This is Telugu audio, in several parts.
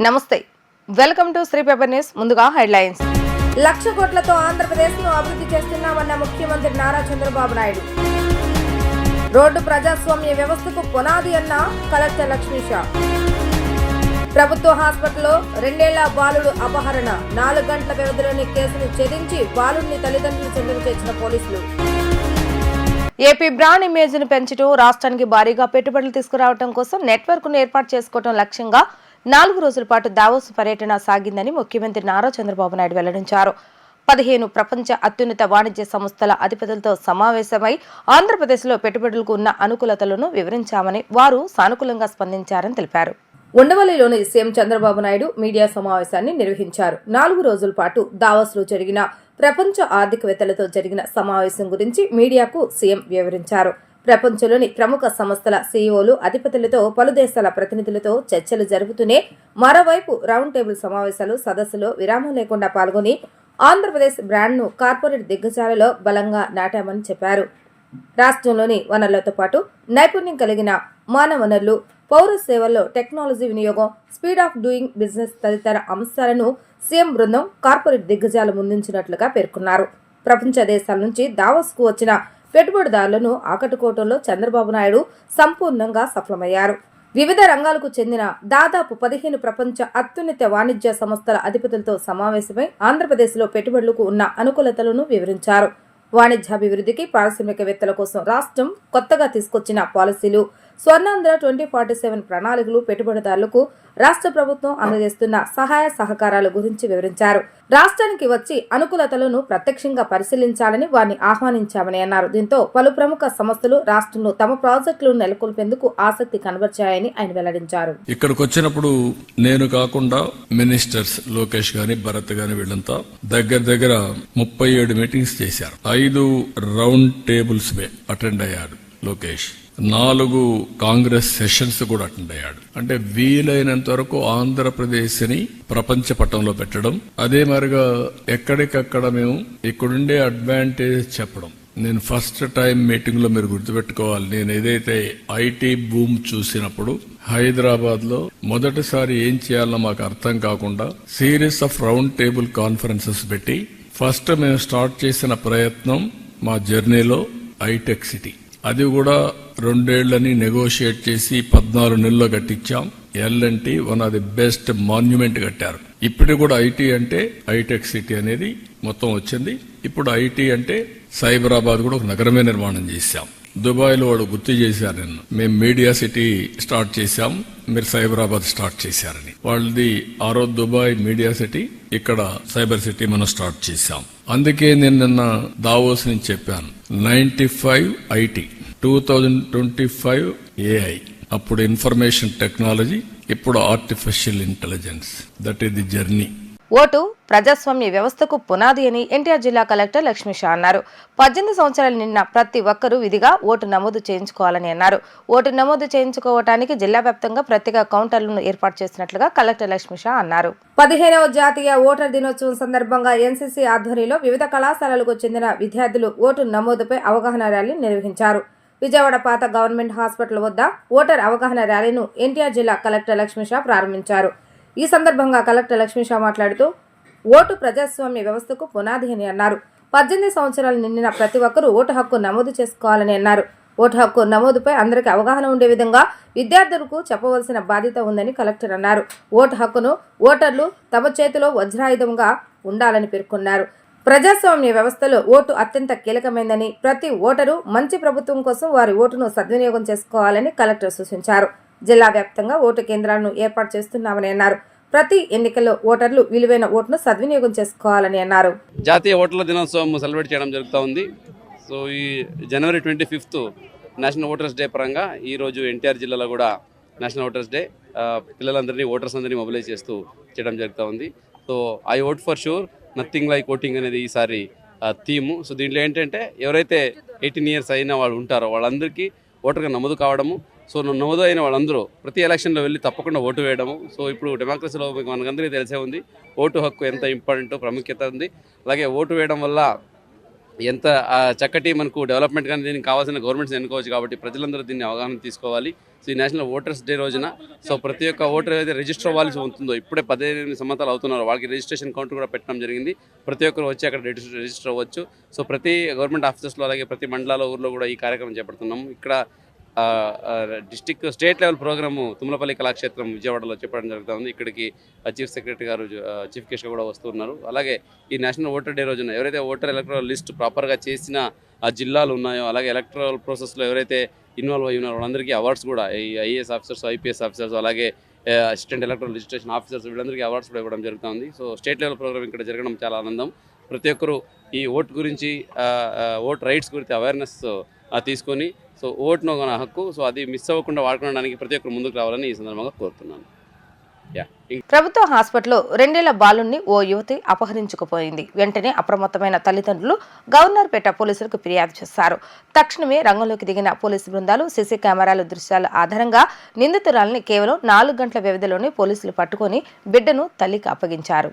నమస్తే, welcome to Shri paper news. ముందుగా హెడ్లైన్స్. 1,00,000 కోట్లతో ఆంధ్రప్రదేశ్ ను అభివృద్ధి చేస్తున్నామన్న ముఖ్యమంత్రి నారా చంద్రబాబు నాయుడు. రోడ్డు ప్రజాస్వామ్య వ్యవస్థకు పునాది అన్న కలెక్టర్ లక్ష్మీషా. ప్రభుత్వ హాస్పిటల్లో 2 ఏళ్ల బాలుడు అపహరణ, 4 గంటల వ్యవధిలోని కేసును ఛేదించి బాలుడిని తల్లిదండ్రులు చెందుకు చేర్చిన పోలీసులు. ఏపీ బ్రాండ్ ఇమేజ్ ను పెంచుతూ రాష్ట్రానికి భారీగా పెట్టుబడులు తీసుకురావడం కోసం నెట్వర్క్ ను ఏర్పాటు చేసుకోవడం లక్ష్యంగా 4 రోజుల పాటు దావోస్ పర్యటన సాగిందని ముఖ్యమంత్రి నారా చంద్రబాబు నాయుడు వెల్లడించారు. 15 ప్రపంచ అత్యున్నత వాణిజ్య సంస్థల అధిపతులతో సమావేశమై ఆంధ్రప్రదేశ్లో పెట్టుబడులకు ఉన్న అనుకూలతలను వివరించామని, వారు సానుకూలంగా స్పందించారని తెలిపారు. ఉండవల్లిలోని సీఎం చంద్రబాబు నాయుడు మీడియా సమావేశాన్ని నిర్వహించారు. 4 రోజుల పాటు దావోస్లో జరిగిన ప్రపంచ ఆర్థికవేత్తలతో జరిగిన సమావేశం గురించి మీడియాకు సీఎం వివరించారు. ప్రపంచంలోని ప్రముఖ సంస్థల సీఈఓలు, అధిపతులతో, పలు దేశాల ప్రతినిధులతో చర్చలు జరుపుతూనే మరోవైపు రౌండ్ టేబుల్ సమావేశాలు, సదస్సులో విరామం లేకుండా పాల్గొని ఆంధ్రప్రదేశ్ బ్రాండ్ను కార్పొరేట్ దిగ్గజాలలో బలంగా నాటామని చెప్పారు. రాష్ట్రంలోని వనరులతో పాటు నైపుణ్యం కలిగిన మానవ వనరులు, పౌర సేవల్లో టెక్నాలజీ వినియోగం, స్పీడ్ ఆఫ్ డూయింగ్ బిజినెస్ తదితర అంశాలను సీఎం బృందం కార్పొరేట్ దిగ్గజాలు ముందుంచినట్లుగా పేర్కొన్నారు. ప్రపంచ దేశాల నుంచి దావోస్కు వచ్చిన పెట్టుబడిదారులను ఆకట్టుకోవడంలో చంద్రబాబు నాయుడు సంపూర్ణంగా సఫలమయ్యారు. వివిధ రంగాలకు చెందిన దాదాపు 15 ప్రపంచ అత్యున్నత వాణిజ్య సంస్థల అధిపతులతో సమావేశమై ఆంధ్రప్రదేశ్లో పెట్టుబడులకు ఉన్న అనుకూలతలను వివరించారు. వాణిజ్యాభివృద్ధికి, పారిశ్రామికవేత్తల కోసం రాష్ట్రం కొత్తగా తీసుకొచ్చిన పాలసీలు, స్వర్ణాంధ్ర 2047 ప్రణాళికలు, పెట్టుబడిదారులకు రాష్ట్ర ప్రభుత్వం అందజేస్తున్న సహాయ సహకారాల గురించి వివరించారు. రాష్ట్రానికి వచ్చి అనుకూలతలను ప్రత్యక్షంగా పరిశీలించాలని వారిని ఆహ్వానించామని అన్నారు. దీంతో పలు ప్రముఖ సంస్థలు రాష్ట్రంలో తమ ప్రాజెక్టులను నెలకొల్పేందుకు ఆసక్తి కనబర్చాయని ఆయన వెల్లడించారు. ఇక్కడికి వచ్చినప్పుడు నేను కాకుండా మినిస్టర్స్ లోకేష్ గాని, భరత్ గాని వీళ్ళంతా దగ్గర 37 మీటింగ్స్ చేశారు. 5 రౌండ్ టేబుల్స్ అటెండ్ అయ్యారు లోకేష్. 4 కాంగ్రెస్ సెషన్స్ కూడా అటెండ్ అయ్యాడు. అంటే వీలైనంత వరకు ఆంధ్రప్రదేశ్ ని ప్రపంచ పటంలో పెట్టడం, అదే మరిగా ఎక్కడికక్కడ మేము ఇక్కడుండే అడ్వాంటేజ్ చెప్పడం. నేను ఫస్ట్ టైం మీటింగ్ లో మీరు గుర్తుపెట్టుకోవాలి, నేను ఏదైతే ఐటీ బూమ్ చూసినప్పుడు హైదరాబాద్ లో మొదటిసారి ఏం చేయాలో మాకు అర్థం కాకుండా series of round table conferences పెట్టి ఫస్ట్ మేము స్టార్ట్ చేసిన ప్రయత్నం మా జర్నీలో హైటెక్ సిటీ. అది కూడా 2 ఏళ్లని నెగోషియేట్ చేసి 14 నెలల్లో కట్టించాం. L&T one of the best monument కట్టారు. ఇప్పుడు కూడా ఐటీ అంటే హైటెక్ సిటీ అనేది మొత్తం వచ్చింది. ఇప్పుడు ఐటీ అంటే సైబరాబాద్ కూడా ఒక నగరమే నిర్మాణం చేశాం. దుబాయ్ లో వాడు గుర్తు చేశారు, నిన్న మేము మీడియా సిటీ స్టార్ట్ చేశాం, మీరు సైబరాబాద్ స్టార్ట్ చేశారని. వాళ్ళది ఆ రోజు దుబాయ్ మీడియా సిటీ, ఇక్కడ సైబర్ సిటీ మనం స్టార్ట్ చేశాం. అందుకే నేను నిన్న దావోస్ నుంచి చెప్పాను, 95 ఐటీ, 2025 ఏఐ, అప్పుడు ఇన్ఫర్మేషన్ టెక్నాలజీ, ఇప్పుడు artificial intelligence. That is the journey. Vote ప్రజాస్వామ్య వ్యవస్థకు పునాది అని ఎన్టీఆర్ జిల్లా కలెక్టర్ లక్ష్మీషా అన్నారు. 18 సంవత్సరాలు నిన్న ప్రతి ఒక్కరూ విధిగా ఓటు నమోదు చేయించుకోవాలని అన్నారు. ఓటు నమోదు చేయించుకోవడానికి జిల్లా వ్యాప్తంగా ప్రత్యేక కౌంటర్లను ఏర్పాటు చేసినట్లుగా కలెక్టర్ లక్ష్మీషా అన్నారు. 15వ జాతీయ ఓటర్ దినోత్సవం సందర్భంగా ఎన్సీసీ ఆధ్వర్యంలో వివిధ కళాశాలలకు చెందిన విద్యార్థులు ఓటు నమోదుపై అవగాహన ర్యాలీ నిర్వహించారు. విజయవాడ పాత గవర్నమెంట్ హాస్పిటల్ వద్ద ఓటర్ అవగాహన ర్యాలీను ఎన్టీఆర్ జిల్లా కలెక్టర్ లక్ష్మీషా ప్రారంభించారు. ఈ సందర్భంగా కలెక్టర్ లక్ష్మీషా మాట్లాడుతూ ఓటు ప్రజాస్వామ్య వ్యవస్థకు పునాది అని అన్నారు. 18 సంవత్సరాలు నిండిన ప్రతి ఒక్కరూ ఓటు హక్కు నమోదు చేసుకోవాలని అన్నారు. ఓటు హక్కు నమోదుపై అందరికీ అవగాహన ఉండే విధంగా విద్యార్థులకు చెప్పవలసిన బాధ్యత ఉందని కలెక్టర్ అన్నారు. ఓటు హక్కును ఓటర్లు తమ చేతిలో వజ్రాయుధంగా ఉండాలని పేర్కొన్నారు. ప్రజాస్వామ్య వ్యవస్థలో ఓటు అత్యంత కీలకమైందని, ప్రతి ఓటరు మంచి ప్రభుత్వం కోసం వారి ఓటును సద్వినియోగం చేసుకోవాలని కలెక్టర్ సూచించారు. జిల్లా వ్యాప్తంగా ఓటు కేంద్రాలను ఏర్పాటు చేస్తున్నామని అన్నారు. ప్రతి ఎన్నికల్లో ఓటర్లు విలువైన ఓటును సద్వినియోగం చేసుకోవాలని అన్నారు. జాతీయ ఓటర్ల దినోత్సవం సెలబ్రేట్ చేయడం జరుగుతూ ఉంది. సో ఈ జనవరి 25th నేషనల్ ఓటర్స్ డే పరంగా ఈరోజు ఎన్టీఆర్ జిల్లాలో కూడా నేషనల్ ఓటర్స్ డే, పిల్లలందరినీ, ఓటర్స్ అందరినీ మొబిలైజ్ చేస్తూ చేయడం జరుగుతూ ఉంది. So I vote for sure, nothing like voting అనేది ఈసారి థీము. సో దీంట్లో ఏంటంటే ఎవరైతే 18 years అయిన వాళ్ళు ఉంటారో వాళ్ళందరికీ ఓటర్గా నమోదు కావడము. సో నమోదు అయిన వాళ్ళందరూ ప్రతి ఎలక్షన్లో వెళ్ళి తప్పకుండా ఓటు వేయడము. సో ఇప్పుడు డెమోక్రసీలో మనకందరికీ తెలిసే ఉంది ఓటు హక్కు ఎంత ఇంపార్టెంటో, ప్రాముఖ్యత ఉంది. అలాగే ఓటు వేయడం వల్ల ఎంత చక్కటి మనకు డెవలప్మెంట్ కానీ దీనికి కావాల్సిన గవర్నమెంట్స్ ఎన్నుకోవచ్చు కాబట్టి ప్రజలందరూ దీన్ని అవగాహన తీసుకోవాలి. సో ఈ నేషనల్ ఓటర్స్ డే రోజున సో ప్రతి ఒక్క ఓటర్ ఏదైతే రిజిస్టర్ అవ్వాల్సి ఉంటుందో ఇప్పుడే 18 సంవత్సరాలు అవుతున్నారో వాళ్ళకి రిజిస్ట్రేషన్ కౌంటర్ కూడా పెట్టడం జరిగింది. ప్రతి ఒక్కరు వచ్చి అక్కడ రిజిస్టర్ అవ్వచ్చు. సో ప్రతి గవర్నమెంట్ ఆఫీసెస్లో అలాగే ప్రతి మండలాల ఊర్లో కూడా ఈ కార్యక్రమం చేపడుతున్నాము. ఇక్కడ district state level programme Tummalapalli Kalakshetram విజయవాడలో చెప్పడం జరుగుతుంది. ఇక్కడికి చీఫ్ సెక్రటరీ గారు చీఫ్ గెస్ట్గా కూడా వస్తున్నారు. అలాగే ఈ నేషనల్ ఓటర్ డే రోజున ఎవరైతే ఓటర్ ఎలక్టరల్ లిస్ట్ ప్రాపర్గా చేసిన ఆ జిల్లాలు ఉన్నాయో అలాగే ఎలక్టరల్ ప్రాసెస్లో ఎవరైతే ఇన్వాల్వ్ అయ్యి ఉన్నారో వాళ్ళందరికీ అవార్డ్స్ కూడా ఈ ఐఏఎస్ ఆఫీసర్స్, ఐపీఎస్ ఆఫీసర్స్, అలాగే అసిస్టెంట్ ఎలక్టరల్ రిజిస్ట్రేషన్ ఆఫీసర్స్ వీళ్ళందరికీ అవార్డ్స్ కూడా ఇవ్వడం జరుగుతుంది. సో స్టేట్ లెవెల్ ప్రోగ్రామ్ ఇక్కడ జరగడం చాలా ఆనందం. ప్రతి ఒక్కరు ఈ ఓట్ గురించి ఓట్ రైట్స్ గురించి అవేర్నెస్ తీసుకొని సో ఓటును మన హక్కు, సో అది మిస్ అవ్వకుండా వాడుకోవడానికి ప్రతి ఒక్కరు ముందుకు రావాలని ఈ సందర్భంగా కోరుతున్నాను. ప్రభుత్వ హాస్పిటల్లో 2 ఏళ్ల బాలుణ్ణి ఓ యువతి అపహరించుకుపోయింది. వెంటనే అప్రమత్తమైన తల్లిదండ్రులు గవర్నర్పేట పోలీసులకు ఫిర్యాదు చేశారు. తక్షణమే రంగంలోకి దిగిన పోలీసు బృందాలు సీసీ కెమెరాల దృశ్యాల ఆధారంగా నిందితురాలిని కేవలం 4 గంటల వ్యవధిలోనే పోలీసులు పట్టుకుని బిడ్డను తల్లికి అప్పగించారు.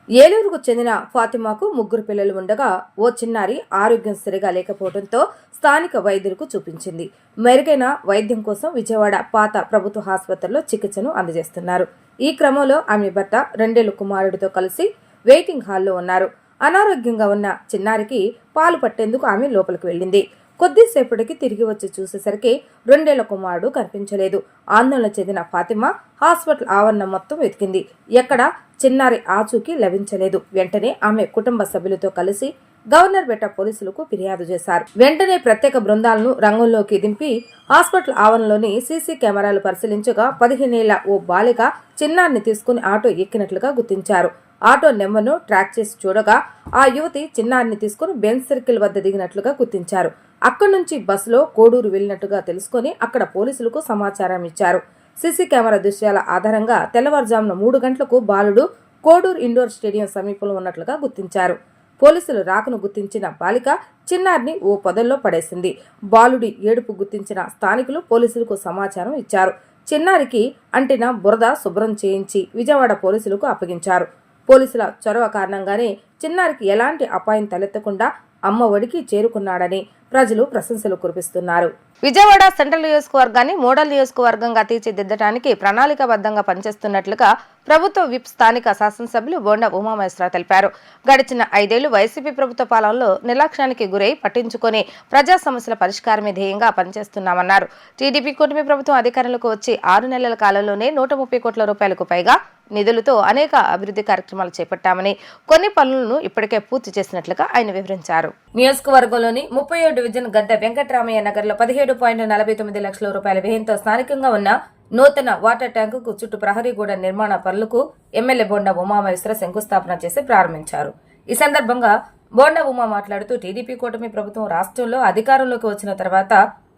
ఏలూరుకు చెందిన ఫాతిమాకు 3 పిల్లలు ఉండగా ఓ చిన్నారి ఆరోగ్యం సరిగా లేకపోవడంతో స్థానిక వైద్యులకు చూపించింది. మెరుగైన వైద్యం కోసం విజయవాడ పాత ప్రభుత్వ ఆసుపత్రిలో చికిత్సను అందజేస్తున్నారు. ఈ క్రమంలో ఆమె భర్త 2 ఏళ్ల కుమారుడితో కలిసి వెయిటింగ్ హాల్లో ఉన్నారు. అనారోగ్యంగా ఉన్న చిన్నారికి పాలు పట్టేందుకు ఆమె లోపలికి వెళ్ళింది. కొద్దిసేపటికి తిరిగి వచ్చి చూసేసరికి 2 ఏళ్ల కుమారుడు కనిపించలేదు. ఆందోళన చెందిన ఫాతిమా హాస్పిటల్ ఆవరణం మొత్తం వెతికింది. ఎక్కడా చిన్నారి ఆచూకీ లభించలేదు. వెంటనే ఆమె కుటుంబ సభ్యులతో కలిసి గవర్నర్పేట పోలీసులకు ఫిర్యాదు చేశారు. వెంటనే ప్రత్యేక బృందాలను రంగంలోకి దింపి హాస్పిటల్ ఆవరణలోని సీసీ కెమెరాలు పరిశీలించగా 15 ఏళ్ల ఓ బాలిక చిన్నారిని తీసుకుని ఆటో ఎక్కినట్లుగా గుర్తించారు. ఆటో నెంబర్ను ట్రాక్ చేసి చూడగా ఆ యువతి చిన్నారిని తీసుకుని బెంజ్ సర్కిల్ వద్ద దిగినట్లుగా గుర్తించారు. అక్కడి నుంచి బస్సులో కోడూరు వెళ్లినట్టుగా తెలుసుకుని అక్కడ పోలీసులకు సమాచారం ఇచ్చారు. సీసీ కెమెరా దృశ్యాల ఆధారంగా తెల్లవారుజామున 3 గంటలకు బాలుడు కోడూరు ఇండోర్ స్టేడియం సమీపంలో ఉన్నట్లుగా గుర్తించారు. పోలీసులు రాకను గుర్తించిన బాలిక చిన్నారిని ఓ పొదల్లో పడేసింది. బాలుడి ఏడుపు గుర్తించిన స్థానికులు పోలీసులకు సమాచారం ఇచ్చారు. చిన్నారికి అంటిన బురద శుభ్రం చేయించి విజయవాడ పోలీసులకు అప్పగించారు. పోలీసుల చొరవ కారణంగానే చిన్నారికి ఎలాంటి అపాయం తలెత్తకుండా అమ్మ ఒడికి చేరుకున్నాడని ప్రజలు ప్రశంసలు కురిపిస్తున్నారు. విజయవాడ సెంట్రల్ నియోజకవర్గాన్ని మోడల్ నియోజకవర్గంగా తీర్చిదిద్దడానికి ప్రణాళికాబద్ధంగా పనిచేస్తున్నట్లుగా ప్రభుత్వ విప్ స్థానిక శాసనసభ్యులు బోండా ఉమామహేశ్వర తెలిపారు. గడిచిన 5 ఏళ్లు వైసీపీ ప్రభుత్వ పాలనలో నిర్లక్ష్యానికి గురై పట్టించుకొని ప్రజా సమస్యల పరిష్కారమే ధ్యేయంగా పనిచేస్తున్నామన్నారు. టీడీపీ కూటమి ప్రభుత్వం అధికారంలోకి వచ్చి 6 నెలల కాలంలోనే 130 కోట్ల రూపాయలకు పైగా నిధులతో అనేక అభివృద్ధి కార్యక్రమాలు చేపట్టామని, కొన్ని పనులను ఇప్పటికే పూర్తి చేసినట్లుగా ఆయన వివరించారు. నియోజకవర్గంలోని 37 డివిజన్ గద్దె వెంకటరామయ్య నగర్ లో 17.49 లక్షల రూపాయల వ్యయంతో స్థానికంగా ఉన్న నూతన వాటర్ ట్యాంకుకు చుట్టూ ప్రహరీ గోడ నిర్మాణ పనులకు ఎమ్మెల్యే బోండా ఉమామహేశ్వర శంకుస్థాపన చేసి ప్రారంభించారు. ఈ సందర్భంగా బోండా ఉమా మాట్లాడుతూ టీడీపీ కూటమి ప్రభుత్వం రాష్ట్రంలో అధికారంలోకి వచ్చిన తర్వాత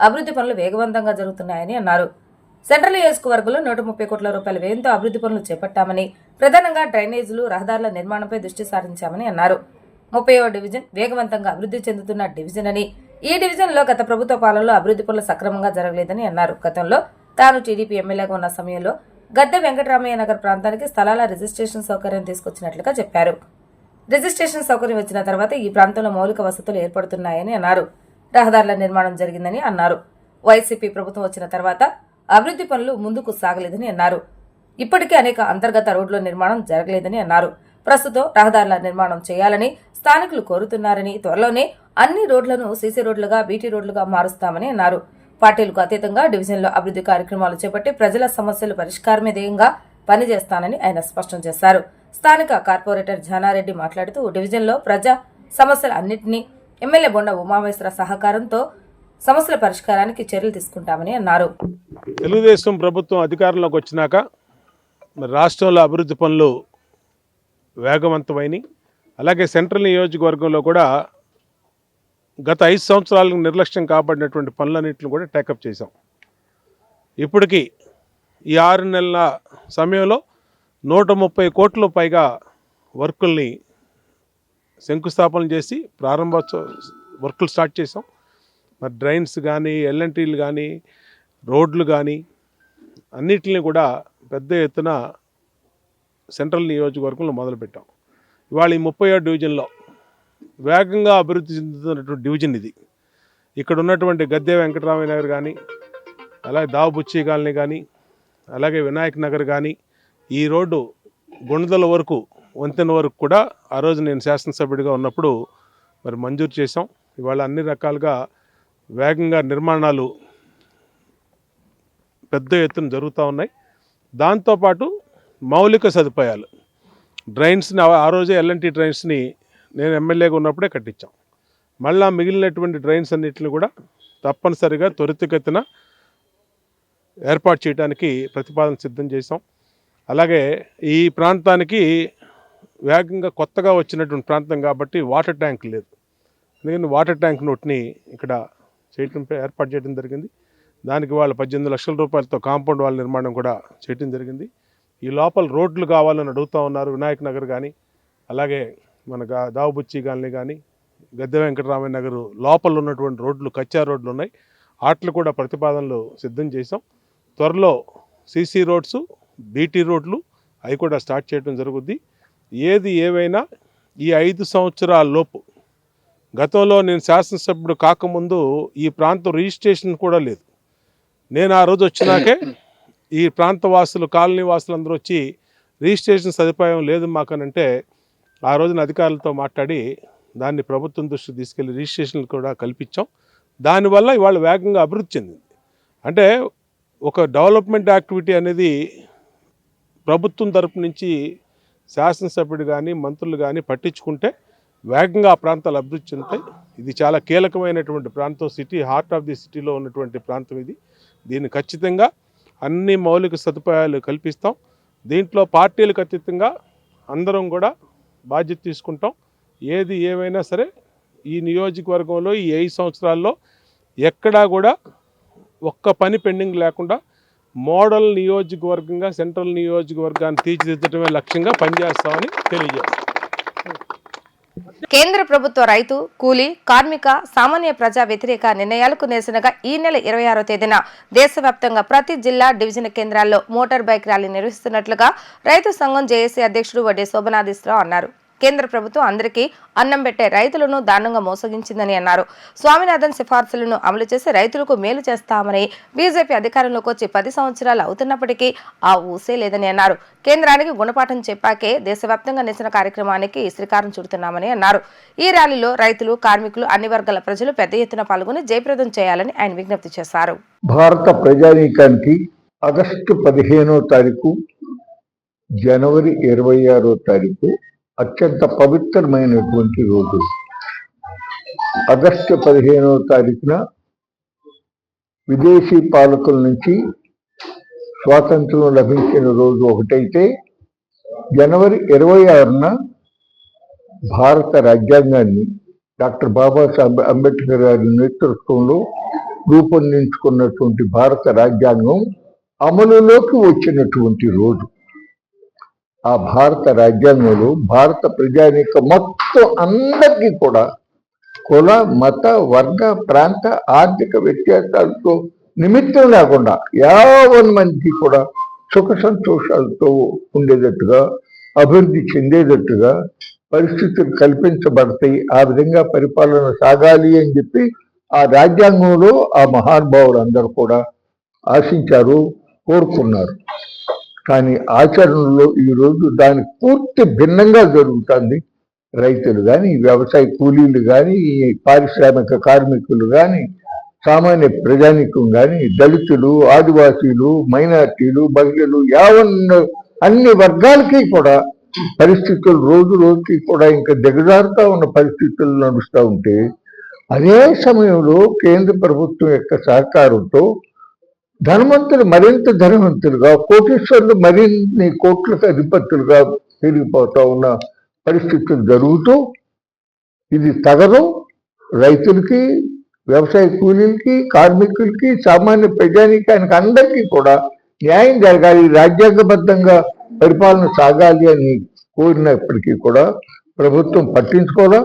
అభివృద్ధి పనులు వేగవంతంగా జరుగుతున్నాయని అన్నారు. సెంట్రల్ నియోజకవర్గంలో 130 కోట్ల రూపాయల వ్యయంతో అభివృద్ధి పనులు చేపట్టామని, ప్రధానంగా డ్రైనేజీలు, రహదారుల నిర్మాణంపై దృష్టి సారించామని అన్నారు. 30వ డివిజన్ వేగవంతంగా అభివృద్ధి చెందుతున్న డివిజన్ అని, ఈ డివిజన్ లో గత ప్రభుత్వ పాలనలో అభివృద్ధి పనులు సక్రమంగా జరగలేదని అన్నారు. గతంలో తాను టీడీపీ ఎమ్మెల్యేగా ఉన్న సమయంలో గద్దె వెంకటరామయ్య నగర్ ప్రాంతానికి స్థలాల రిజిస్ట్రేషన్ సౌకర్యం తీసుకొచ్చినట్లుగా చెప్పారు. రిజిస్ట్రేషన్ సౌకర్యం వచ్చిన తర్వాత ఈ ప్రాంతంలో మౌలిక వసతులు ఏర్పడుతున్నాయని అన్నారు. రహదారుల నిర్మాణం జరిగిందని అన్నారు. వైసీపీ ప్రభుత్వం వచ్చిన తర్వాత అభివృద్ధి పనులు ముందుకు సాగలేదని అన్నారు. ఇప్పటికే అనేక అంతర్గత రోడ్ల నిర్మాణం జరగలేదని అన్నారు. ప్రస్తుతం రహదారుల నిర్మాణం చేయాలని స్థానికులు కోరుతున్నారని, త్వరలోనే అన్ని రోడ్లను సీసీ రోడ్లుగా, బీటీ రోడ్లుగా మారుస్తామని అన్నారు. పార్టీలకు అతీతంగా డివిజన్లో అభివృద్ధి కార్యక్రమాలు చేపట్టి ప్రజల సమస్యలు పరిష్కారమే ధ్యేయంగా పనిచేస్తానని ఆయన స్పష్టం చేశారు. స్థానిక కార్పొరేటర్ జానారెడ్డి మాట్లాడుతూ డివిజన్లో ప్రజా సమస్యలు అన్నింటినీ ఎమ్మెల్యే బొండా ఉమామహేశ్వర సహకారంతో సమస్యల పరిష్కారానికి చర్యలు తీసుకుంటామని అన్నారు. తెలుగుదేశం ప్రభుత్వం అధికారంలోకి వచ్చినాక రాష్ట్రంలో అభివృద్ధి పనులు వేగవంతమైనవి. అలాగే సెంట్రల్ నియోజకవర్గంలో కూడా గత 5 సంవత్సరాలకు నిర్లక్ష్యం కాబడినటువంటి పనులన్నింటిని కూడా టేకప్ చేశాం. ఇప్పటికీ ఈ 6 నెలల సమయంలో 130 కోట్ల పైగా వర్కుల్ని శంకుస్థాపన చేసి ప్రారంభోత్సవ వర్కులు స్టార్ట్ చేసాం. మరి డ్రైన్స్ కానీ, ఎల్ఎన్టీలు కానీ, రోడ్లు కానీ అన్నిటిని కూడా పెద్ద ఎత్తున సెంట్రల్ నియోజకవర్గంలో మొదలుపెట్టాం. ఇవాళ ఈ 37 డివిజన్లో వేగంగా అభివృద్ధి చెందుతున్నటువంటి డివిజన్ ఇది. ఇక్కడ ఉన్నటువంటి గద్దె వెంకటరామయ్య నగర్ కానీ, అలాగే దావుబుచ్చి కాలనీ కానీ, అలాగే వినాయక్ నగర్ కానీ, ఈ రోడ్డు గుణదల వరకు, వంతెన వరకు కూడా ఆ రోజు నేను శాసనసభ్యుడిగా ఉన్నప్పుడు మరి మంజూరు చేశాం. ఇవాళ అన్ని రకాలుగా వేగంగా నిర్మాణాలు పెద్ద ఎత్తున జరుగుతూ ఉన్నాయి. దాంతోపాటు మౌలిక సదుపాయాలు, డ్రైన్స్ని ఆ రోజే ఎల్ఎన్టీ డ్రైన్స్ని నేను ఎమ్మెల్యేగా ఉన్నప్పుడే కట్టించాం. మళ్ళా మిగిలినటువంటి డ్రైన్స్ అన్నింటిని కూడా తప్పనిసరిగా త్వరితగతిన ఏర్పాటు చేయడానికి ప్రతిపాదన సిద్ధం చేశాం. అలాగే ఈ ప్రాంతానికి వేగంగా కొత్తగా వచ్చినటువంటి ప్రాంతం కాబట్టి వాటర్ ట్యాంక్ లేదు. అందుకని వాటర్ ట్యాంక్ నోట్ని ఇక్కడ ఏర్పాటు చేయడం జరిగింది. దానికి వాళ్ళు 18 లక్షల రూపాయలతో కాంపౌండ్ వాల్ నిర్మాణం కూడా చేయడం జరిగింది. ఈ లోపల రోడ్లు కావాలని అడుగుతూ ఉన్నారు. వినాయక్ నగర్ కానీ, అలాగే మన దావుబుచ్చి కాలనీ కానీ, గద్దె వెంకటరామయ్య నగర్ లోపల ఉన్నటువంటి రోడ్లు, కచ్చా రోడ్లు ఉన్నాయి. వాటిని కూడా ప్రతిపాదనలు సిద్ధం చేసాం. త్వరలో సీసీ రోడ్స్, బీటీ రోడ్లు అవి కూడా స్టార్ట్ చేయడం జరుగుద్ది. ఏది ఏవైనా ఈ 5 సంవత్సరాల లోపు, గతంలో నేను శాసనసభ్యుడు కాకముందు ఈ ప్రాంతం రిజిస్ట్రేషన్ కూడా లేదు. నేను ఆ రోజు వచ్చినాకే ఈ ప్రాంత వాసులు, కాలనీ వాసులు అందరూ వచ్చి రిజిస్ట్రేషన్ సదుపాయం లేదు మాకనంటే, ఆ రోజున అధికారులతో మాట్లాడి దాన్ని ప్రభుత్వం దృష్టికి తీసుకెళ్లి రిజిస్ట్రేషన్లు కూడా కల్పించాం. దానివల్ల ఇవాళ వేగంగా అభివృద్ధి చెందింది. అంటే ఒక డెవలప్మెంట్ యాక్టివిటీ అనేది ప్రభుత్వం తరపు నుంచి శాసనసభ్యుడు కానీ, మంత్రులు కానీ పట్టించుకుంటే వేగంగా ఆ ప్రాంతాలు అభివృద్ధి చెందుతాయి. ఇది చాలా కీలకమైనటువంటి ప్రాంతం. సిటీ, హార్ట్ ఆఫ్ ది సిటీలో ఉన్నటువంటి ప్రాంతం ఇది. దీన్ని ఖచ్చితంగా అన్ని మౌలిక సదుపాయాలు కల్పిస్తాం. దీంట్లో పార్టీలకు అతీతంగా అందరం కూడా బాధ్యత తీసుకుంటాం. ఏది ఏమైనా సరే ఈ నియోజకవర్గంలో ఈ 5 సంవత్సరాల్లో ఎక్కడా కూడా ఒక్క పని పెండింగ్ లేకుండా మోడల్ నియోజకవర్గంగా, సెంట్రల్ నియోజకవర్గాన్ని తీర్చిదిద్దడమే లక్ష్యంగా పనిచేస్తామని తెలియజేస్తాం. కేంద్ర ప్రభుత్వ రైతు, కూలీ, కార్మిక, సామాన్య ప్రజా వ్యతిరేక నిర్ణయాలకు నిరసనగా ఈ నెల 26వ తేదీన దేశవ్యాప్తంగా ప్రతి జిల్లా, డివిజన్ కేంద్రాల్లో మోటార్ బైక్ ర్యాలీ నిర్వహిస్తున్నట్లుగా రైతు సంఘం జేఏసీ అధ్యక్షుడు వడ్డే శోభనాధీశ్వరరావు అన్నారు. కేంద్ర ప్రభుత్వం అందరికీ అన్నం పెట్టే రైతులను దారుణంగా మోసగించిందని అన్నారు. స్వామినాథన్ సిఫార్సులను అమలు చేసి రైతులకు మేలు చేస్తామని బీజేపీ అధికారంలోకి వచ్చి 10 సంవత్సరాలు అవుతున్నప్పటికీ ఆ ఊసే లేదని అన్నారు. కేంద్రానికి గుణపాఠం చెప్పాకే దేశవ్యాప్తంగా నిరసన కార్యక్రమానికి శ్రీకారం చుడుతున్నామని అన్నారు. ఈ ర్యాలీలో రైతులు, కార్మికులు, అన్ని వర్గాల ప్రజలు పెద్ద ఎత్తున పాల్గొని జయప్రదం చేయాలని ఆయన విజ్ఞప్తి చేశారు. భారత ప్రజానీకానికి ఆగస్టు 15వ తారీఖు, జనవరి 26వ తారీఖు అత్యంత పవిత్రమైనటువంటి రోజు. ఆగస్టు 15వ తారీఖున విదేశీ పాలకుల నుంచి స్వాతంత్రం లభించిన రోజు ఒకటైతే, జనవరి 26న భారత రాజ్యాంగాన్ని డాక్టర్ బాబాసాహెబ్ అంబేద్కర్ గారి నేతృత్వంలో రూపొందించుకున్నటువంటి భారత రాజ్యాంగం అమలులోకి వచ్చినటువంటి రోజు. ఆ భారత రాజ్యాంగంలో భారత ప్రజానీక మొత్తం అందరికీ కూడా కుల, మత, వర్గ, ప్రాంత, ఆర్థిక వ్యత్యాసాలతో నిమిత్తం లేకుండా 50 మందికి కూడా సుఖ సంతోషాలతో ఉండేటట్టుగా, అభివృద్ధి చెందేటట్టుగా పరిస్థితులు కల్పించబడతాయి. ఆ విధంగా పరిపాలన సాగాలి అని చెప్పి ఆ రాజ్యాంగంలో ఆ మహానుభావులు అందరూ కూడా ఆశించారు, కోరుకున్నారు. కానీ ఆచరణలో ఈరోజు దానికి పూర్తి భిన్నంగా జరుగుతుంది. రైతులు కానీ, వ్యవసాయ కూలీలు కానీ, పారిశ్రామిక కార్మికులు కానీ, సామాన్య ప్రజానీకం కానీ, దళితులు, ఆదివాసీలు, మైనార్టీలు, మహిళలు, అన్ని వర్గాలకి కూడా పరిస్థితులు రోజు రోజుకి కూడా ఇంకా దిగజారుతా ఉన్న పరిస్థితులు నడుస్తూ ఉంటే, అదే సమయంలో కేంద్ర ప్రభుత్వం యొక్క సహకారంతో ధనవంతులు మరింత ధనవంతులుగా, కోటీశ్వరులు మరిన్ని కోట్లకు అధిపతులుగా పెరిగిపోతూ ఉన్న పరిస్థితులు జరుగుతూ, ఇది తగదు. రైతులకి, వ్యవసాయ కూలీలకి, కార్మికులకి, సామాన్య ప్రజానీకానికి అందరికీ కూడా న్యాయం జరగాలి, రాజ్యాంగబద్ధంగా పరిపాలన సాగాలి అని కోరినప్పటికీ కూడా ప్రభుత్వం పట్టించుకోవడం.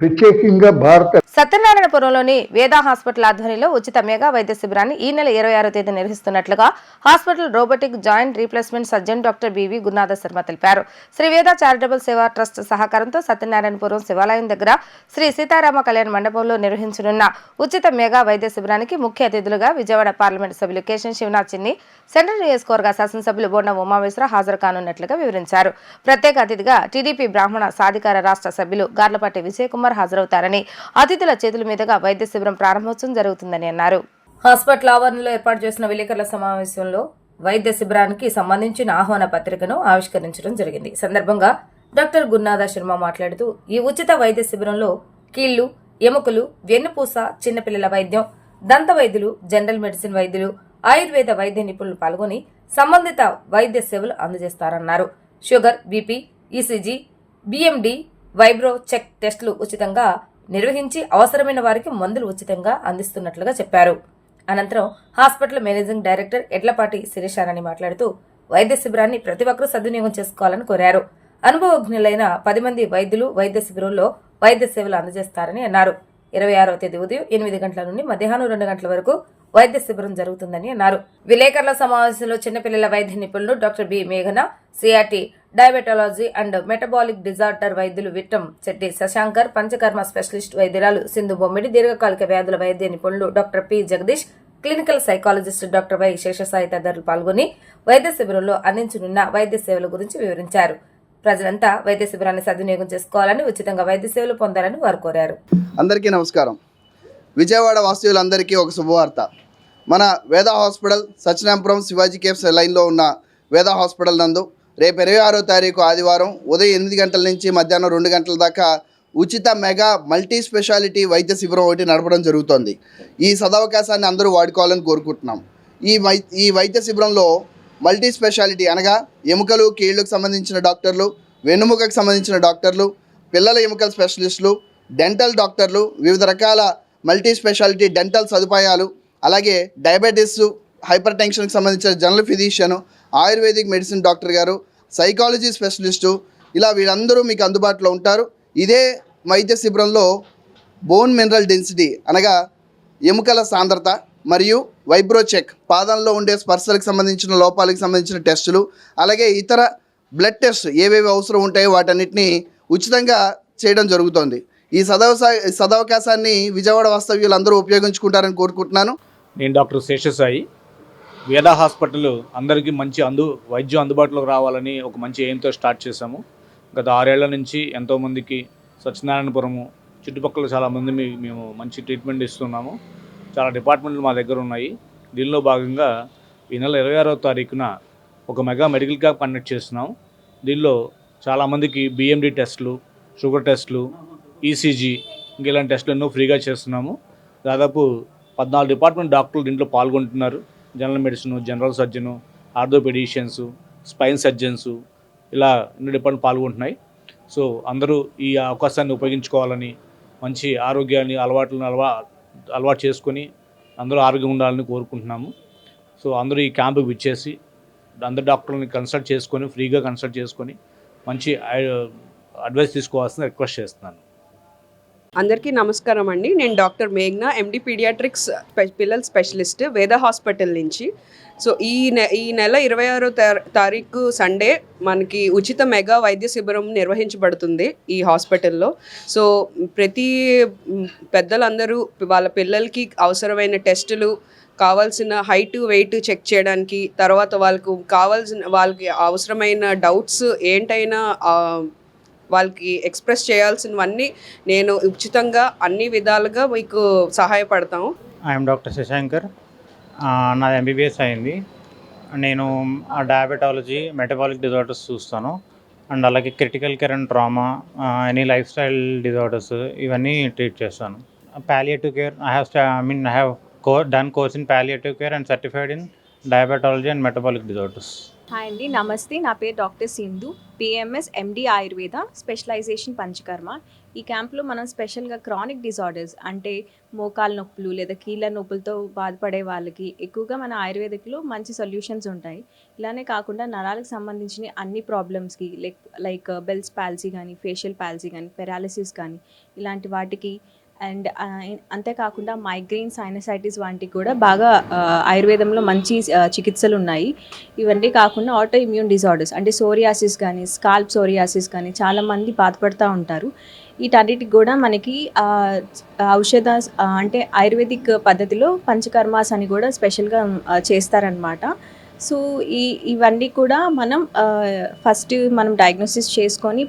ప్రత్యేకంగా భారత సత్యనారాయణపురంలోని వేదా హాస్పిటల్ ఆధ్వర్యంలో ఉచిత మెగా వైద్య శిబిరాన్ని ఈ నెల 26వ తేదీ నిర్వహిస్తున్నట్లుగా hospital robotic joint replacement surgeon doctor B V Gurunatha Sharma తెలిపారు. శ్రీ వేద చారిటబుల్ సేవా ట్రస్ట్ సహకారంతో సత్యనారాయణపురం శివాలయం దగ్గర శ్రీ సీతారామ కళ్యాణ మండపంలో నిర్వహించనున్న ఉచిత మెగా వైద్య శిబిరానికి ముఖ్య అతిథులుగా విజయవాడ పార్లమెంటు సభ్యులు కేశన్ శివనాథ్ చిన్ని, సెంట్రల్ నియోజకవర్గ శాసనసభ్యులు బోండా ఉమామేశ్వర హాజరు కానున్నట్లుగా వివరించారు. ప్రత్యేక అతిథిగా టీడీపీ బ్రాహ్మణ సాధికార రాష్ట్ర సభ్యులు గార్లపాటి విజయ్ కుమార్ హాజరవుతారని, అతిథుల చేతుల మీదుగా వైద్య శిబిరం ప్రారంభోత్సవం జరుగుతుందని అన్నారు. హాస్పిటల్ ఆవరణలో ఏర్పాటు చేసిన విలేకరుల సమావేశంలో వైద్య శిబిరానికి సంబంధించిన ఆహ్వాన పత్రికను ఆవిష్కరించడం జరిగింది. ఈ సందర్భంగా డాక్టర్ గురునాథ శర్మ మాట్లాడుతూ, ఈ ఉచిత వైద్య శిబిరంలో కీళ్లు, ఎముకలు, వెన్నుపూస, చిన్నపిల్లల వైద్యం, దంత వైద్యులు, జనరల్ మెడిసిన్ వైద్యులు, ఆయుర్వేద వైద్య నిపుణులు పాల్గొని సంబంధిత వైద్య సేవలు అందజేస్తారన్నారు. Sugar, BP, ECG, BMD, వైబ్రో check టెస్టులు ఉచితంగా నిర్వహించి అవసరమైన వారికి మందులు ఉచితంగా అందిస్తున్నట్లుగా చెప్పారు. అనంతరం hospital managing director Yedlapati Sirisharani మాట్లాడుతూ, వైద్య శిబిరాన్ని ప్రతి ఒక్కరూ సద్వినియోగం చేసుకోవాలని కోరారు. అనుభవజ్ఞులైన 10 మంది వైద్యులు వైద్య శిబిరంలో వైద్య సేవలు అందజేస్తారని అన్నారు. 26వ తేదీ ఉదయం 8 గంటల నుండి మధ్యాహ్నం 2 గంటల వరకు వైద్య శిబిరం జరుగుతుందని అన్నారు. విలేకరుల సమావేశంలో చిన్నపిల్లల వైద్య నిపుణులు డాక్టర్ బి మేఘన, CRT, diabetology and metabolic disorder వైద్యులు విట్టం చెట్టి శశాంకర్, పంచకర్మ స్పెషలిస్ట్ వైద్యురాలు సింధు బొమ్మిడి, దీర్ఘకాలిక వ్యాధుల వైద్య నిపుణులు doctor P Jagadish, clinical psychologist doctor why Seshasai తదితరులు పాల్గొని వైద్య శిబిరంలో అందించనున్న వైద్య సేవల గురించి వివరించారు. ప్రజలంతా వైద్య శిబిరాన్ని సద్వినియోగం చేసుకోవాలని, ఉచితంగా వైద్య సేవలు పొందాలని వారు కోరారు. అందరికీ నమస్కారం. విజయవాడ వాస్తవ్యులందరికీ ఒక శుభవార్త. మన వేద హాస్పిటల్ సత్యనారాయణపురం శివాజీ కేవ్స్ లైన్లో ఉన్న వేద హాస్పిటల్ నందు రేపు 26వ తారీఖు ఆదివారం ఉదయం 8 గంటల నుంచి మధ్యాహ్నం 2 గంటల దాకా ఉచిత మెగా మల్టీ స్పెషాలిటీ వైద్య శిబిరం ఒకటి నడపడం జరుగుతోంది. ఈ సదవకాశాన్ని అందరూ వాడుకోవాలని కోరుకుంటున్నాం. ఈ వైద్య శిబిరంలో మల్టీ స్పెషాలిటీ అనగా ఎముకలు, కీళ్లకు సంబంధించిన డాక్టర్లు, వెన్నుముకకు సంబంధించిన డాక్టర్లు, పిల్లల ఎముకల స్పెషలిస్టులు, డెంటల్ డాక్టర్లు, వివిధ రకాల మల్టీ స్పెషాలిటీ డెంటల్ సదుపాయాలు, అలాగే డయాబెటీస్, హైపర్ టెన్షన్కి సంబంధించిన general physician, ayurvedic medicine doctor గారు, సైకాలజీ స్పెషలిస్టు, ఇలా వీళ్ళందరూ మీకు అందుబాటులో ఉంటారు. ఇదే వైద్య శిబిరంలో బోన్ మినరల్ డెన్సిటీ అనగా ఎముకల సాంద్రత మరియు వైబ్రో చెక్, పాదంలో ఉండే స్పర్శలకు సంబంధించిన లోపాలకు సంబంధించిన టెస్టులు, అలాగే ఇతర బ్లడ్ టెస్ట్ ఏవేవి అవసరం ఉంటాయో వాటన్నిటిని ఉచితంగా చేయడం జరుగుతోంది. ఈ సదవకాశాన్ని విజయవాడ వాస్తవ్యులు అందరూ ఉపయోగించుకుంటారని కోరుకుంటున్నాను. నేను డాక్టర్ శేషసాయి. వేద హాస్పిటల్ అందరికీ మంచి వైద్యం అందుబాటులోకి రావాలని ఒక మంచి ఎయిమ్తో స్టార్ట్ చేశాము. గత 6 ఏళ్ల నుంచి ఎంతోమందికి సత్యనారాయణపురము చుట్టుపక్కల చాలామంది మేము మంచి ట్రీట్మెంట్ ఇస్తున్నాము. చాలా డిపార్ట్మెంట్లు మా దగ్గర ఉన్నాయి. దీనిలో భాగంగా ఈ నెల 26వ తారీఖున ఒక మెగా మెడికల్ క్యాంప్ కండక్ట్ చేస్తున్నాం. దీనిలో చాలామందికి బిఎండి టెస్టులు, షుగర్ టెస్టులు, ఈసీజీ ఇంకా ఇలాంటి టెస్టులు ఎన్నో ఫ్రీగా చేస్తున్నాము. దాదాపు 14 డిపార్ట్మెంట్ డాక్టర్లు దీంట్లో పాల్గొంటున్నారు. General medicine, general surgeon, orthopaedicians, spine surgeons, ఇలా ఎన్నో డిపార్ట్మెంట్ పాల్గొంటున్నాయి. సో అందరూ ఈ అవకాశాన్ని ఉపయోగించుకోవాలని, మంచి ఆరోగ్యాన్ని అలవాటు చేసుకొని అందరూ ఆరోగ్యం ఉండాలని కోరుకుంటున్నాము. సో అందరూ ఈ క్యాంపుకి విచ్చేసి అందరు డాక్టర్ని కన్సల్ట్ చేసుకొని, ఫ్రీగా కన్సల్ట్ చేసుకొని మంచి అడ్వైస్ తీసుకోవాల్సిన రిక్వెస్ట్ చేస్తున్నాను. అందరికీ నమస్కారం అండి. నేను డాక్టర్ మేఘ్నా, ఎండి పీడియాట్రిక్స్ పిల్లల స్పెషలిస్ట్, వేద హాస్పిటల్ నుంచి. సో ఈ నెల 26వ తారీఖు సండే మనకి ఉచిత మెగా వైద్య శిబిరం నిర్వహించబడుతుంది ఈ హాస్పిటల్లో. సో ప్రతి పెద్దలందరూ వాళ్ళ పిల్లలకి అవసరమైన టెస్టులు, కావాల్సిన హైట్, వెయిట్ చెక్ చేయడానికి, తర్వాత వాళ్ళకి అవసరమైన డౌట్స్ ఏంటైనా వాళ్ళకి ఎక్స్ప్రెస్ చేయాల్సినవన్నీ నేను ఉచితంగా అన్ని విధాలుగా మీకు సహాయపడతాము. I'm doctor శశాంకర్. నా ఎంబీబీఎస్ అయింది. నేను డయాబెటాలజీ, మెటబాలిక్ డిజార్డర్స్ చూస్తాను. అండ్ అలాగే critical care and trauma, any life style disorders ఇవన్నీ ట్రీట్ చేస్తాను. palliative care, I have done course in palliative care and certified in diabetology and metabolic disorders. Hi అండి, నమస్తే. నా పేరు డాక్టర్ సింధు, పిఎంఎస్ ఎండి ఆయుర్వేద, స్పెషలైజేషన్ పంచకర్మ. ఈ క్యాంప్లో మనం స్పెషల్గా క్రానిక్ డిజార్డర్స్ అంటే మోకాల నొప్పులు లేదా కీళ్ళ నొప్పులతో బాధపడే వాళ్ళకి ఎక్కువగా మన ఆయుర్వేదిక్లో మంచి సొల్యూషన్స్ ఉంటాయి. ఇలానే కాకుండా నరాలకు సంబంధించిన అన్ని ప్రాబ్లమ్స్కి లైక్ బెల్స్ పాల్సీ కానీ, ఫేషియల్ పాల్సీ కానీ, పెరాలిసిస్ కానీ ఇలాంటి వాటికి అండ్ అంతేకాకుండా మైగ్రెయిన్, సైనసైటిస్ వంటికి కూడా బాగా ఆయుర్వేదంలో మంచి చికిత్సలు ఉన్నాయి. ఇవన్నీ కాకుండా ఆటో ఇమ్యూన్ డిజార్డర్స్ అంటే సోరియాసిస్ కానీ, స్కాల్ప్ సోరియాసిస్ కానీ చాలామంది బాధపడుతూ ఉంటారు. వీటన్నిటికి కూడా మనకి ఔషధ అంటే ఆయుర్వేదిక్ పద్ధతిలో పంచకర్మాస్ అని కూడా స్పెషల్గా చేస్తారనమాట. సో ఇవన్నీ కూడా మనం ఫస్ట్ మనం డయాగ్నోసిస్ చేసుకొని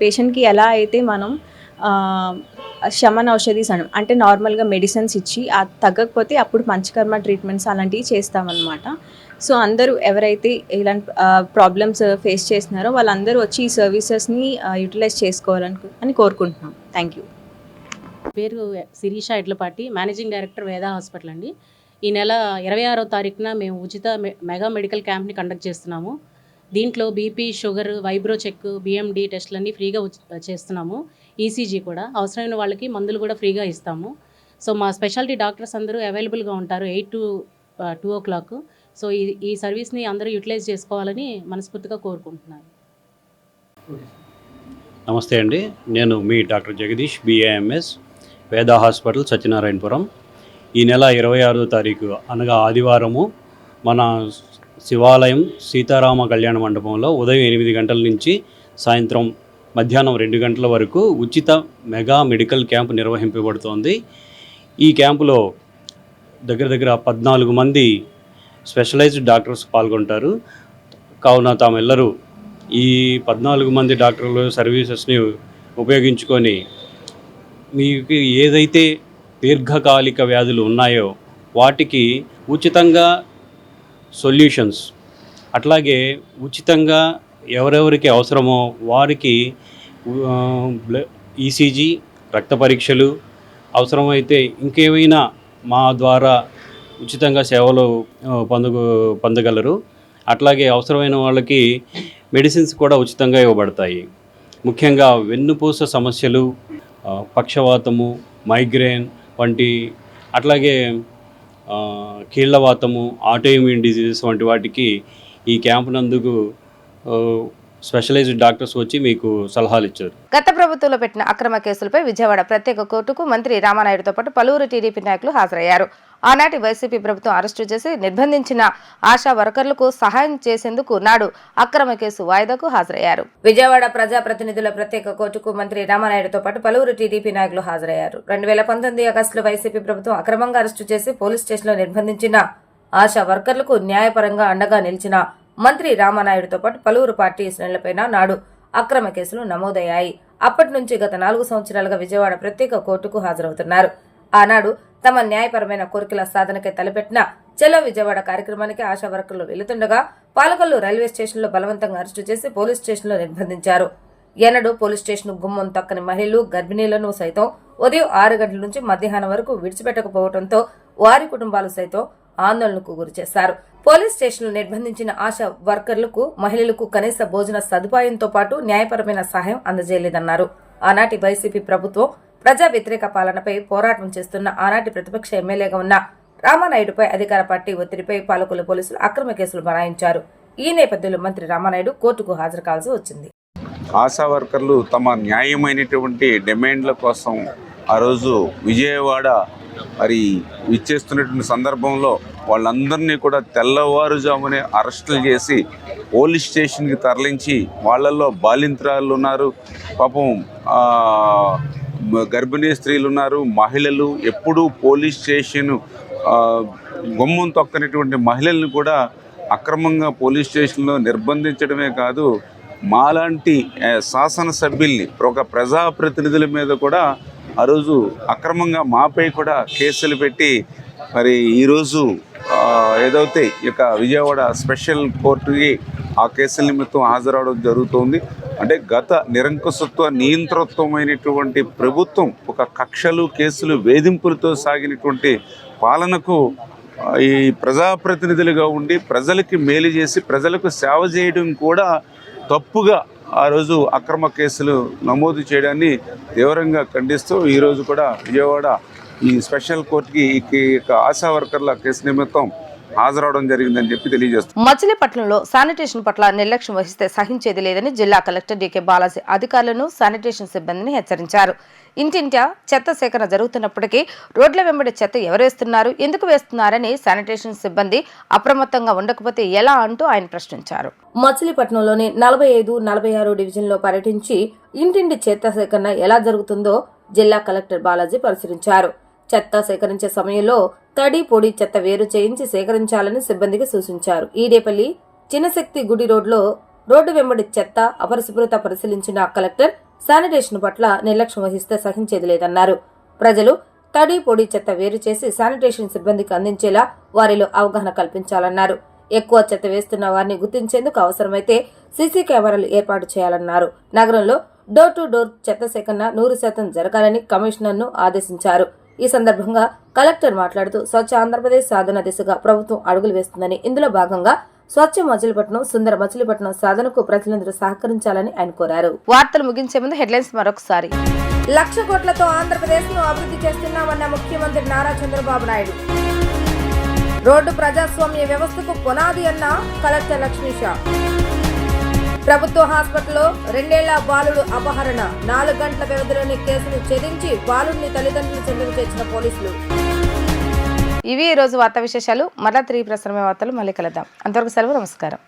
పేషెంట్కి ఎలా అయితే మనం శమన ఔషధీస్ అంటే నార్మల్గా మెడిసిన్స్ ఇచ్చి తగ్గకపోతే అప్పుడు పంచకర్మ ట్రీట్మెంట్స్ అలాంటివి చేస్తామన్నమాట. సో అందరూ ఎవరైతే ఇలాంటి ప్రాబ్లమ్స్ ఫేస్ చేస్తున్నారో వాళ్ళందరూ వచ్చి ఈ సర్వీసెస్ని యూటిలైజ్ చేసుకోవాలని కోరుకుంటున్నాం. Thank you. పేరు శిరీష ఎడ్లపాటి, మేనేజింగ్ డైరెక్టర్ వేద హాస్పిటల్ అండి. ఈ నెల 26వ తారీఖున మేము ఉచిత మెగా మెడికల్ క్యాంప్ని కండక్ట్ చేస్తున్నాము. దీంట్లో బీపీ, షుగర్, వైబ్రో చెక్, బిఎండి టెస్టులన్నీ ఫ్రీగా చేస్తున్నాము. ఈసీజీ కూడా అవసరమైన వాళ్ళకి మందులు కూడా ఫ్రీగా ఇస్తాము. సో మా స్పెషాలిటీ డాక్టర్స్ అందరూ అవైలబుల్గా ఉంటారు 8 to 2 o'clock. సో ఈ సర్వీస్ని అందరూ యూటిలైజ్ చేసుకోవాలని మనస్ఫూర్తిగా కోరుకుంటున్నాను. నమస్తే అండి, నేను మీ డాక్టర్ జగదీష్, బిఏఎంఎస్, వేద హాస్పిటల్, సత్యనారాయణపురం. ఈ నెల 26వ తారీఖు అనగా ఆదివారము మన శివాలయం సీతారామ కళ్యాణ మండపంలో ఉదయం 8 గంటల నుంచి సాయంత్రం మధ్యాహ్నం 2 గంటల వరకు ఉచిత మెగా మెడికల్ క్యాంప్ నిర్వహింపబడుతోంది. ఈ క్యాంపులో దగ్గర 14 మంది స్పెషలైజ్డ్ డాక్టర్స్ పాల్గొంటారు. కావున తామెల్లరూ ఈ 14 మంది డాక్టర్ల సర్వీసెస్ని ఉపయోగించుకొని మీకు ఏదైతే దీర్ఘకాలిక వ్యాధులు ఉన్నాయో వాటికి ఉచితంగా సొల్యూషన్స్, అట్లాగే ఉచితంగా ఎవరెవరికి అవసరమో వారికి ఈసీజీ, రక్త పరీక్షలు, అవసరమైతే ఇంకేమైనా మా ద్వారా ఉచితంగా సేవలు పొందగలరు. అట్లాగే అవసరమైన వాళ్ళకి మెడిసిన్స్ కూడా ఉచితంగా ఇవ్వబడతాయి. ముఖ్యంగా వెన్నుపూస సమస్యలు, పక్షవాతము, మైగ్రేన్ వంటి, అట్లాగే కీళ్ళవాతము, ఆటోఇమ్యూన్ డిజీజెస్ వంటి వాటికి ఈ క్యాంపు నందుకు స్పెషలైజ్డ్ డాక్టర్స్ వచ్చి మీకు సలహాలు ఇచ్చారు. గత ప్రభుత్వంలో పెట్టిన అక్రమ కేసులపై విజయవాడ ప్రత్యేక కోర్టుకు మంత్రి రామానాయుడుతో పాటు పలువురు టీడీపీ నాయకులు హాజరయ్యారు. ఆనాటి వైసీపీ ప్రభుత్వం అరెస్టు చేసి నిర్బంధించిన ఆశా వర్కర్లకు సహాయం చేసేందుకు నాడు అక్రమ కేసు వాయిదాకు హాజరయ్యారు. విజయవాడ ప్రజాప్రతినిధుల ప్రత్యేక కోర్టుకు మంత్రి రామానాయుడుతో పాటు పలువురు టీడీపీ నాయకులు హాజరయ్యారు. 2019 ఆగస్టులో వైసీపీ ప్రభుత్వం అక్రమంగా అరెస్టు చేసి పోలీస్ స్టేషన్లో నిర్బంధించిన ఆశా వర్కర్లకు న్యాయపరంగా అండగా నిలిచిన మంత్రి రామానాయుడుతో పాటు పలువురు పార్టీ శ్రేణులపైన నాడు అక్రమ కేసులు నమోదయ్యాయి. అప్పటి నుంచి గత 4 సంవత్సరాలుగా విజయవాడ ప్రత్యేక కోర్టుకు హాజరవుతున్నారు. ఆనాడు తమ న్యాయపరమైన కోరికల సాధనకై తలపెట్టిన చలో విజయవాడ కార్యక్రమానికి ఆశా వర్కర్లు వెళుతుండగా పాలకొల్లు రైల్వే స్టేషన్లో బలవంతంగా అరెస్టు చేసి పోలీస్ స్టేషన్లో నిర్బంధించారు. ఎన్నడూ పోలీస్ స్టేషన్ గుమ్మం తక్కని మహిళలు, గర్భిణీలను సైతం ఉదయం 6 గంటల నుంచి మధ్యాహ్నం వరకు విడిచిపెట్టకపోవడంతో వారి కుటుంబాలు సైతం ఆందోళనకు గురిచేశారు. పోలీస్ స్టేషన్లు నిర్బంధించిన ఆశా వర్కర్లకు, మహిళలకు కనీస భోజన సదుపాయంతో పాటు న్యాయపరమైన సహాయం అందజేయలేదన్నారు. ఆనాటి వైసీపీ ప్రభుత్వం ప్రజా వ్యతిరేక పాలనపై పోరాటం చేస్తున్న ఆనాటి ప్రతిపక్ష ఎమ్మెల్యేగా ఉన్న రామానాయుడుపై అధికార పార్టీ ఒత్తిడిపై పాలకొల్లు పోలీసులు అక్రమ కేసులు బనాయించారు. ఈ నేపథ్యంలో మంత్రి రామానాయుడు కోర్టుకు హాజరు కావాల్సి వచ్చింది. ఆశా వర్కర్లు తమ న్యాయమైనటువంటి డిమాండ్ల కోసం ఆ రోజు విజయవాడ ఇచ్చేస్తున్నటువంటి సందర్భంలో వాళ్ళందరినీ కూడా తెల్లవారుజామునే అరెస్టులు చేసి పోలీస్ స్టేషన్కి తరలించి వాళ్ళల్లో బాలింత్రాలు ఉన్నారు, పాపం గర్భిణీ స్త్రీలు ఉన్నారు, మహిళలు. ఎప్పుడూ పోలీస్ స్టేషన్ గుమ్మం తొక్కనటువంటి మహిళలను కూడా అక్రమంగా పోలీస్ స్టేషన్లో నిర్బంధించడమే కాదు, మాలాంటి శాసనసభ్యుల్ని, ఒక ప్రజాప్రతినిధుల మీద కూడా ఆ రోజు అక్రమంగా మాపై కూడా కేసులు పెట్టి ఈరోజు ఏదైతే ఇక విజయవాడ స్పెషల్ కోర్టుకి ఆ కేసుల నిమిత్తం హాజరవడం జరుగుతుంది. అంటే గత నిరంకుశత్వ నియంతృత్వమైనటువంటి ప్రభుత్వం ఒక కక్షలు, కేసులు, వేధింపులతో సాగినటువంటి పాలనకు ఈ ప్రజాప్రతినిధులుగా ఉండి ప్రజలకి మేలు చేసి ప్రజలకు సేవ చేయడం కూడా తప్పుగా ఆ రోజు అక్రమ కేసులు నమోదు చేయడాన్ని తీవ్రంగా ఖండిస్తూ ఈరోజు కూడా విజయవాడ ఈ స్పెషల్ కోర్టుకి ఈ ఆశా వర్కర్ల కేసు నిమిత్తం హాజరవడం జరిగిందని చెప్పి తెలియజేస్తుంది. మచిలీపట్నంలో శానిటేషన్ పట్ల నిర్లక్ష్యం వహిస్తే సహించేది లేదని జిల్లా కలెక్టర్ డికే బాలాజీ అధికారులను శానిటేషన్ సిబ్బందిని హెచ్చరించారు. ఇంటింటా చెత్త సేకరణ జరుగుతున్నప్పటికీ రోడ్ల వెంబడి చెత్త ఎవరేస్తున్నారు, ఎందుకు వేస్తున్నారని శానిటేషన్ సిబ్బంది అప్రమత్తంగా ఉండకపోతే ఎలా అంటూ ఆయన ప్రశ్నించారు. మచిలీపట్నంలోని 45, 46 డివిజన్లో పర్యటించి ఇంటింటి చెత్త సేకరణ ఎలా జరుగుతుందో జిల్లా కలెక్టర్ బాలాజీ పరిశీలించారు. చెత్త సేకరించే సమయంలో తడి పొడి చెత్త వేరు చేయించి సేకరించాలని సిబ్బందికి సూచించారు. ఈడేపల్లి చిన్నశక్తి గుడి రోడ్డు వెంబడి చెత్త అపరిశుభ్రత పరిశీలించిన కలెక్టర్ శానిటేషన్ పట్ల నిర్లక్ష్యం వహిస్తే సహించేది లేదన్నారు. ప్రజలు తడి పొడి చెత్త వేరు చేసి శానిటేషన్ సిబ్బందికి అందించేలా వారిలో అవగాహన కల్పించాలన్నారు. ఎక్కువ చెత్త వేస్తున్న వారిని గుర్తించేందుకు అవసరమైతే సీసీ కెమెరాలు ఏర్పాటు చేయాలన్నారు. నగరంలో డోర్ టు డోర్ చెత్త సేకరణ 100% జరగాలని కమిషనర్ను ఆదేశించారు. ఈ సందర్భంగా కలెక్టర్ మాట్లాడుతూ స్వచ్ఛ ఆంధ్రప్రదేశ్ సాధన దిశగా ప్రభుత్వం అడుగులు వేస్తుందని, ఇందులో భాగంగా స్వచ్ఛ మచిలీపట్నం, సుందర మచిలీపట్నం సాధనకు ప్రజలందరూ సహకరించాలని ఆయన కోరారు. వార్తలు ముగించే ముందు హెడ్లైన్స్ మరొకసారి. 1,00,000 కోట్లతో ఆంధ్రప్రదేశ్ ను అభివృద్ధి చేస్తున్నామన్న ముఖ్యమంత్రి నారా చంద్రబాబు నాయుడు. రోడ్డు ప్రజాస్వామ్య వ్యవస్థకు పునాది అన్న కలెక్టర్ లక్ష్మీషా. ప్రభుత్వ హాస్పిటల్లో 2 ఏళ్ల బాలుడు అపహరణ, 4 గంటల వ్యవధిలోని కేసును ఛేదించి బాలుడిని తల్లిదండ్రులు చెందుకు చేర్చిన పోలీసులు. ఇవి ఈ రోజు వార్తా విశేషాలు. మరలా తిరిగి ప్రసారమైన వార్తలు మళ్ళీ కలుద్దాం. అంతవరకు సెలవు. నమస్కారం.